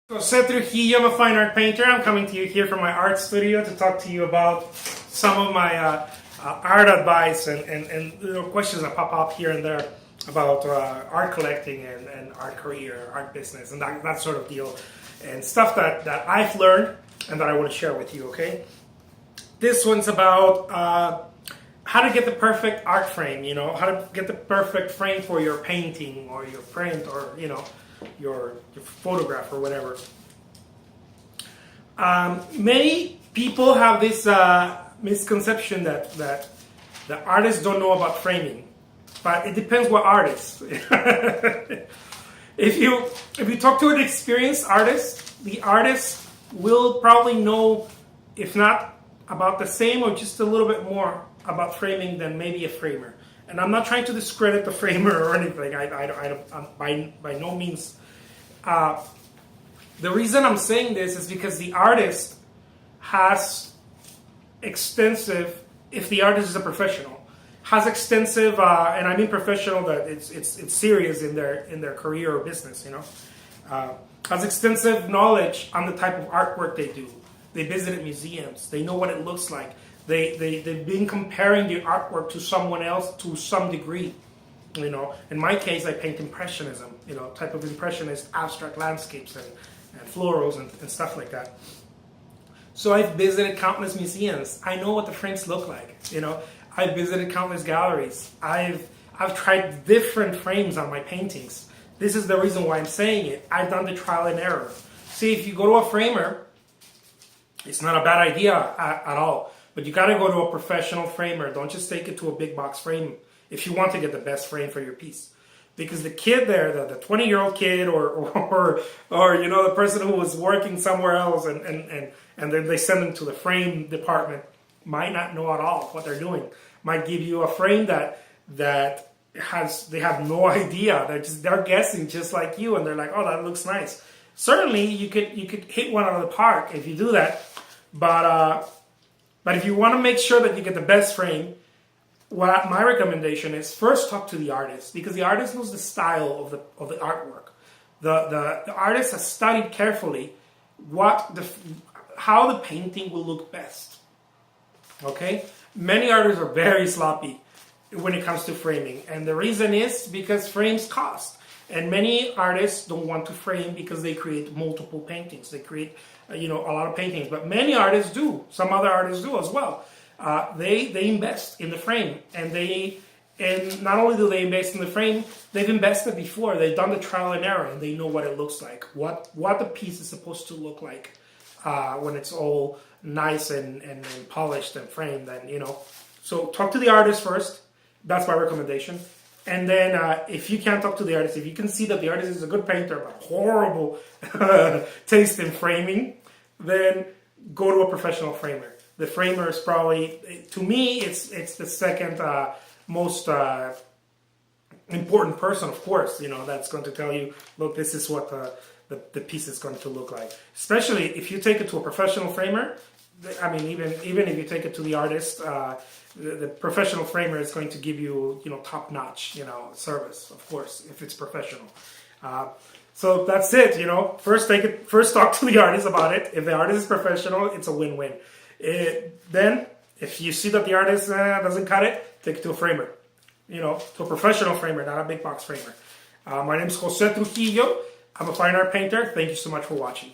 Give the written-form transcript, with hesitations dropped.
Jose Trujillo, I'm a fine art painter. I'm coming to you here from my art studio to talk to you about some of my art advice and little questions that pop up here and there about art collecting and art career, art business, and that sort of deal, and stuff that I've learned and that I want to share with you, okay? This one's about how to get the perfect art frame, how to get the perfect frame for your painting or your print or, your photograph or whatever. Many people have this misconception that the artists don't know about framing, but it depends what artist. If you talk to an experienced artist, the artist will probably know, if not about the same or just a little bit more about framing than maybe a framer. And I'm not trying to discredit the framer or anything. I'm by no means. The reason I'm saying this is because the artist has extensive. If the artist is a professional, has extensive, and I mean professional that it's serious in their career or business. Has extensive knowledge on the type of artwork they do. They visited museums. They know what it looks like. They've been comparing the artwork to someone else to some degree. In my case, I paint impressionism, type of impressionist abstract landscapes and florals and stuff like that. So I've visited countless museums. I know what the frames look like. I've visited countless galleries. I've tried different frames on my paintings. This is the reason why I'm saying it. I've done the trial and error. See, if you go to a framer, it's not a bad idea at all. But you got to go to a professional framer. Don't just take it to a big box frame if you want to get the best frame for your piece. Because the kid there, the 20-year-old kid or the person who was working somewhere else and then they send them to the frame department might not know at all what they're doing. Might give you a frame that they have no idea. They're guessing just like you, and they're like, oh, that looks nice. Certainly you could hit one out of the park if you do that, but if you want to make sure that you get the best frame, my recommendation is first talk to the artist, because the artist knows the style of the artwork. The artist has studied carefully how the painting will look best. Okay? Many artists are very sloppy when it comes to framing, and the reason is because frames cost. And many artists don't want to frame because they create multiple paintings. They create, a lot of paintings. But many artists do. Some other artists do as well. They invest in the frame, and not only do they invest in the frame, they've invested before. They've done the trial and error, and they know what it looks like, what the piece is supposed to look like when it's all nice and polished and framed. And so talk to the artist first. That's my recommendation. And then if you can't talk to the artist, if you can see that the artist is a good painter but horrible taste in framing, then go to a professional framer. The framer is probably, to me, it's the second most important person, of course, that's going to tell you, look, this is what the piece is going to look like. Especially if you take it to a professional framer. I mean, even if you take it to the artist, the professional framer is going to give you, top-notch, service, of course, if it's professional. So that's it, First talk to the artist about it. If the artist is professional, it's a win-win. Then, if you see that the artist doesn't cut it, take it to a framer. To a professional framer, not a big box framer. My name is Jose Trujillo. I'm a fine art painter. Thank you so much for watching.